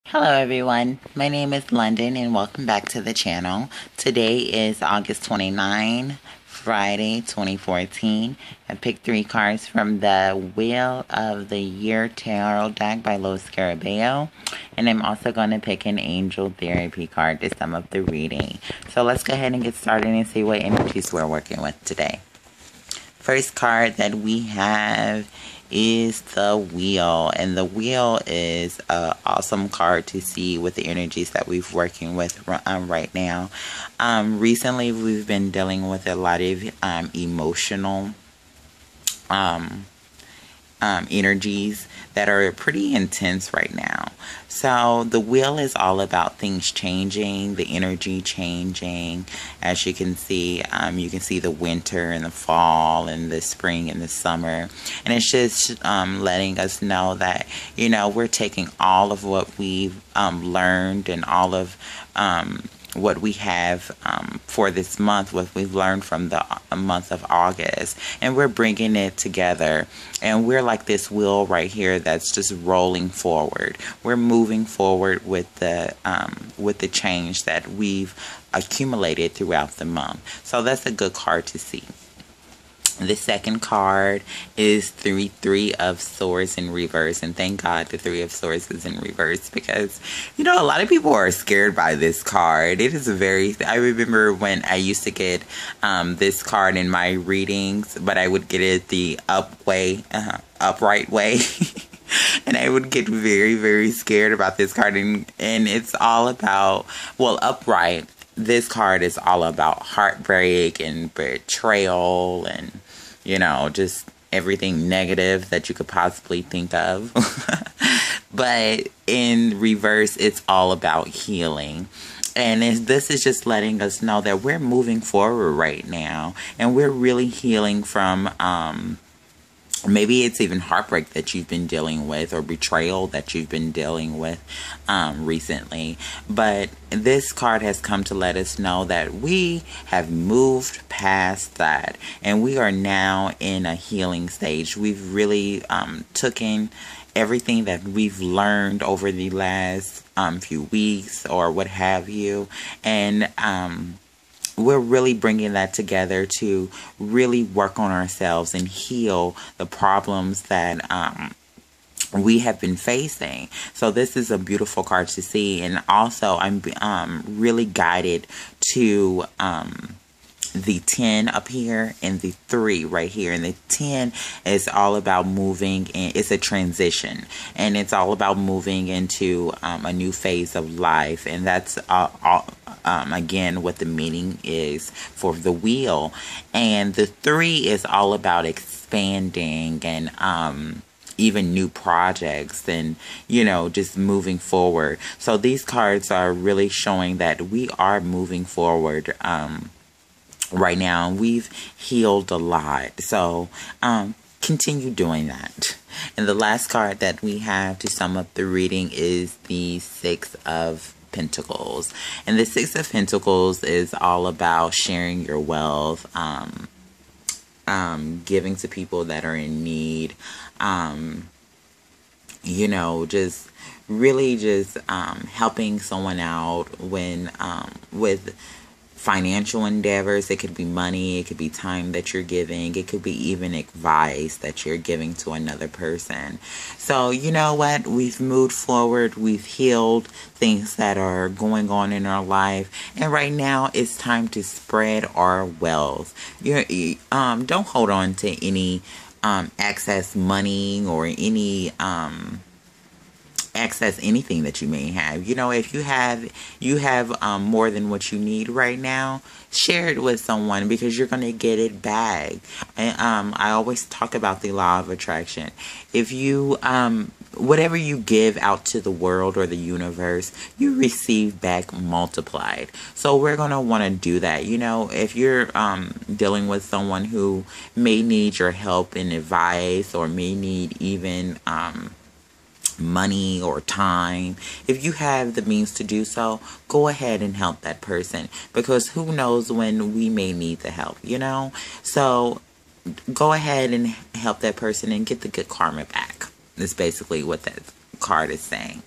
Hello everyone, my name is London and welcome back to the channel. Today is August 29, Friday 2014. I picked 3 cards from the Wheel of the Year Tarot deck by Los Scarabeo. And I'm also going to pick an Angel Therapy card to sum up the reading. So let's go ahead and get started and see what energies we're working with today. First card that we have is the Wheel, and the Wheel is an awesome card to see with the energies that we're working with right now. Recently we've been dealing with a lot of emotional energies that are pretty intense right now. So the Wheel is all about things changing, the energy changing. As you can see the winter and the fall and the spring and the summer. And it's just letting us know that, we're taking all of what we've learned and all of what we have for this month, what we've learned from the month of August, and we're bringing it together. And we're like this wheel right here that's just rolling forward. We're moving forward with the change that we've accumulated throughout the month. So that's a good card to see. The second card is Three of Swords in reverse, and thank God the Three of Swords is in reverse because, a lot of people are scared by this card. It is I remember when I used to get this card in my readings, but I would get it the upright way. And I would get very, very scared about this card, and it's all about, upright. This card is all about heartbreak and betrayal and, just everything negative that you could possibly think of. But in reverse, it's all about healing. And this is just letting us know that we're moving forward right now. And we're really healing from maybe it's even heartbreak that you've been dealing with or betrayal that you've been dealing with recently. But this card has come to let us know that we have moved past that and we are now in a healing stage. We've really taken everything that we've learned over the last few weeks or what have you, and we're really bringing that together to really work on ourselves and heal the problems that we have been facing. So this is a beautiful card to see. And also I'm really guided to the 10 up here and the 3 right here. And the 10 is all about moving, and it's a transition, and it's all about moving into a new phase of life. And that's again what the meaning is for the Wheel. And the 3 is all about expanding and even new projects and, just moving forward. So these cards are really showing that we are moving forward right now. We've healed a lot. So continue doing that. And the last card that we have to sum up the reading is the Six of Pentacles. And the Six of Pentacles is all about sharing your wealth, giving to people that are in need, just really just helping someone out when with financial endeavors. It could be money, it could be time that you're giving, it could be even advice that you're giving to another person. So you know what, we've moved forward, we've healed things that are going on in our life, and right now it's time to spread our wealth. Don't hold on to any excess money or any access anything that you may have. If you have more than what you need right now, share it with someone because you're going to get it back. And I always talk about the law of attraction. If you whatever you give out to the world or the universe, you receive back multiplied. So we're going to want to do that. If you're dealing with someone who may need your help and advice, or may need even money or time, if you have the means to do so, go ahead and help that person, because who knows when we may need the help, So go ahead and help that person and get the good karma back. That's basically what that card is saying.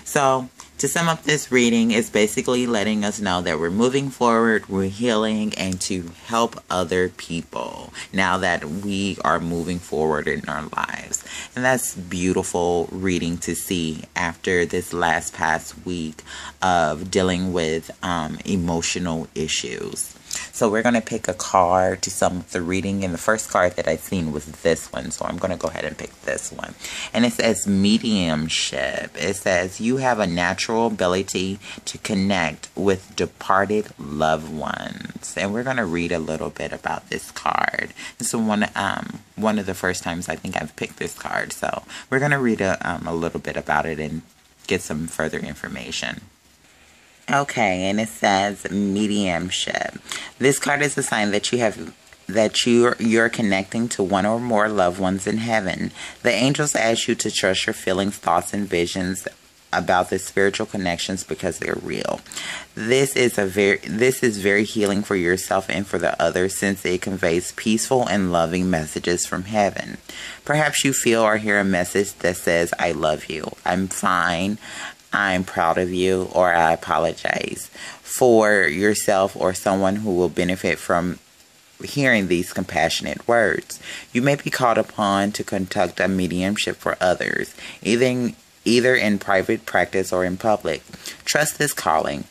So To sum up this reading, it's basically letting us know that we're moving forward, we're healing, and to help other people now that we are moving forward in our lives. And that's beautiful reading to see after this past week of dealing with emotional issues. So we're going to pick a card to sum up the reading. And the first card that I seen was this one. So I'm going to go ahead and pick this one. And it says mediumship. It says you have a natural ability to connect with departed loved ones. And we're going to read a little bit about this card. This is one of the first times I think I've picked this card. So we're going to read a little bit about it and get some further information. Okay, and it says mediumship. This card is a sign that you're connecting to one or more loved ones in heaven. The angels ask you to trust your feelings, thoughts, and visions about the spiritual connections because they're real. This is very healing for yourself and for the others, since it conveys peaceful and loving messages from heaven. Perhaps you feel or hear a message that says, "I love you," "I'm fine," "I'm proud of you," or "I apologize," for yourself or someone who will benefit from hearing these compassionate words. You may be called upon to conduct a mediumship for others, either in private practice or in public. Trust this calling,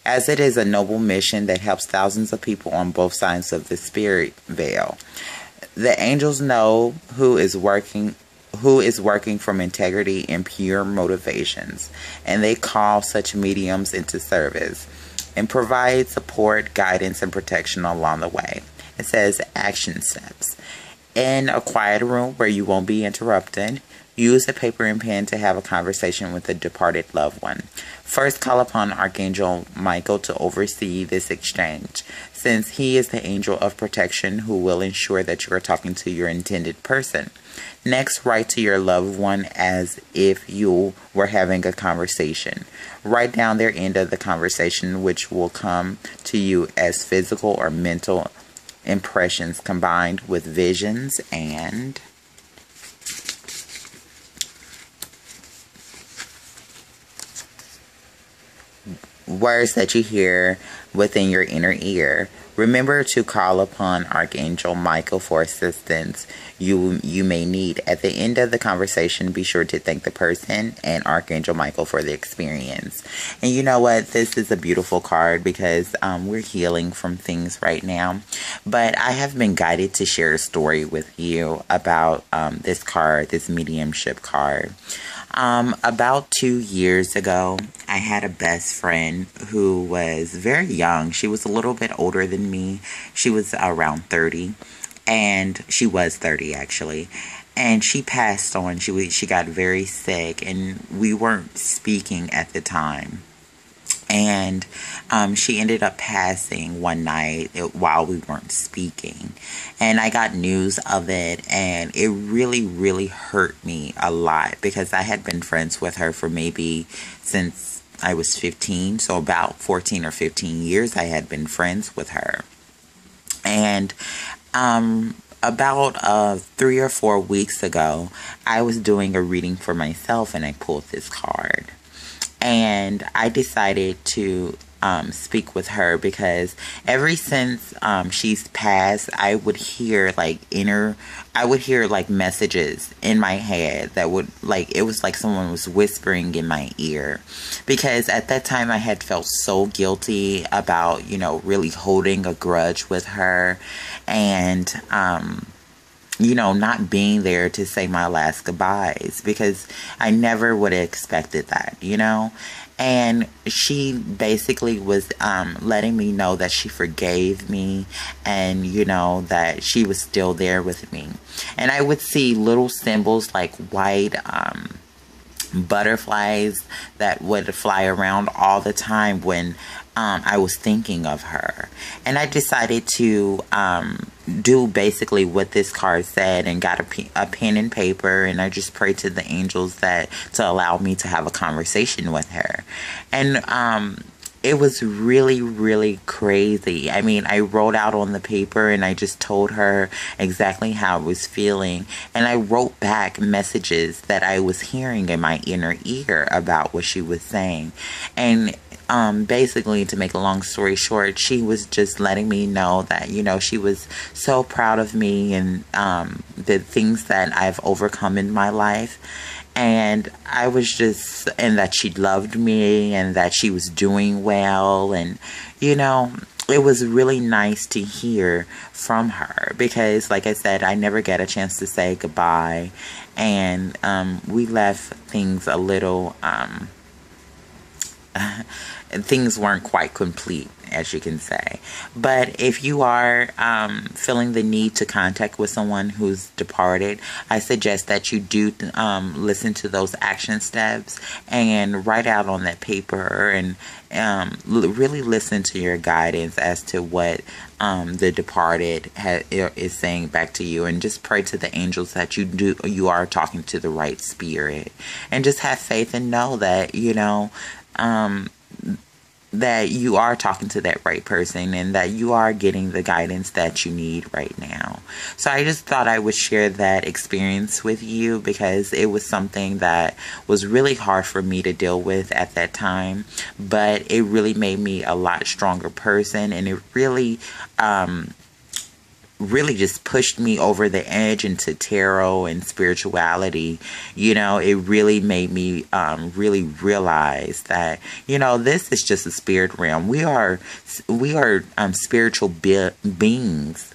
as it is a noble mission that helps thousands of people on both sides of the spirit veil. The angels know who is working from integrity and pure motivations, and they call such mediums into service and provide support, guidance, and protection along the way. It says action steps. In a quiet room where you won't be interrupted, use a paper and pen to have a conversation with a departed loved one. First, call upon Archangel Michael to oversee this exchange, since he is the angel of protection who will ensure that you are talking to your intended person. Next, write to your loved one as if you were having a conversation. Write down their end of the conversation, which will come to you as physical or mental impressions combined with visions and words that you hear within your inner ear. Remember to call upon Archangel Michael for assistance you may need. At the end of the conversation, be sure to thank the person and Archangel Michael for the experience. And you know what? This is a beautiful card because we're healing from things right now. But I have been guided to share a story with you about this card, this mediumship card. About 2 years ago, I had a best friend who was very young. She was a little bit older than me. She was around 30, and she was 30 actually. And she passed on. She got very sick, and we weren't speaking at the time. And she ended up passing one night while we weren't speaking. And I got news of it, and it really, really hurt me a lot because I had been friends with her for maybe since I was 15. So about 14 or 15 years I had been friends with her. And about 3 or 4 weeks ago, I was doing a reading for myself, and I pulled this card. And I decided to speak with her because ever since she's passed, I would hear messages in my head that would it was like someone was whispering in my ear. Because at that time I had felt so guilty about, really holding a grudge with her and not being there to say my last goodbyes, because I never would have expected that, And she basically was letting me know that she forgave me and, that she was still there with me. And I would see little symbols like white butterflies that would fly around all the time when I was thinking of her. And I decided to do basically what this card said and got a pen and paper, and I just prayed to the angels to allow me to have a conversation with her. And it was really, really crazy. I mean, I wrote out on the paper and I just told her exactly how I was feeling. And I wrote back messages that I was hearing in my inner ear about what she was saying. And basically, to make a long story short, she was just letting me know that, you know, she was so proud of me and the things that I've overcome in my life. And I was just, and that she loved me and that she was doing well. And, you know, it was really nice to hear from her because, like I said, I never get a chance to say goodbye. And we left things a little, things weren't quite complete, as you can say. But if you are feeling the need to contact with someone who's departed, I suggest that you do listen to those action steps and write out on that paper and really listen to your guidance as to what the departed is saying back to you, and just pray to the angels that you are talking to the right spirit, and just have faith and know that, you know, that you are talking to that right person and that you are getting the guidance that you need right now. So I just thought I would share that experience with you because it was something that was really hard for me to deal with at that time, but it really made me a lot stronger person, and it really just pushed me over the edge into tarot and spirituality. You know, it really made me really realize that, you know, this is just a spirit realm. We are spiritual beings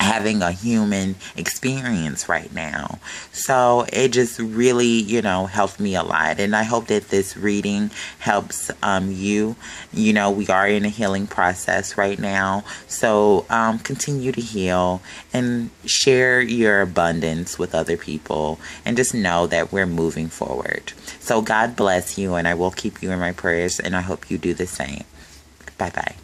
having a human experience right now. So it just really, you know, helped me a lot. And I hope that this reading helps you. You know, we are in a healing process right now. So continue to heal and share your abundance with other people. And just know that we're moving forward. So God bless you, and I will keep you in my prayers. And I hope you do the same. Bye-bye.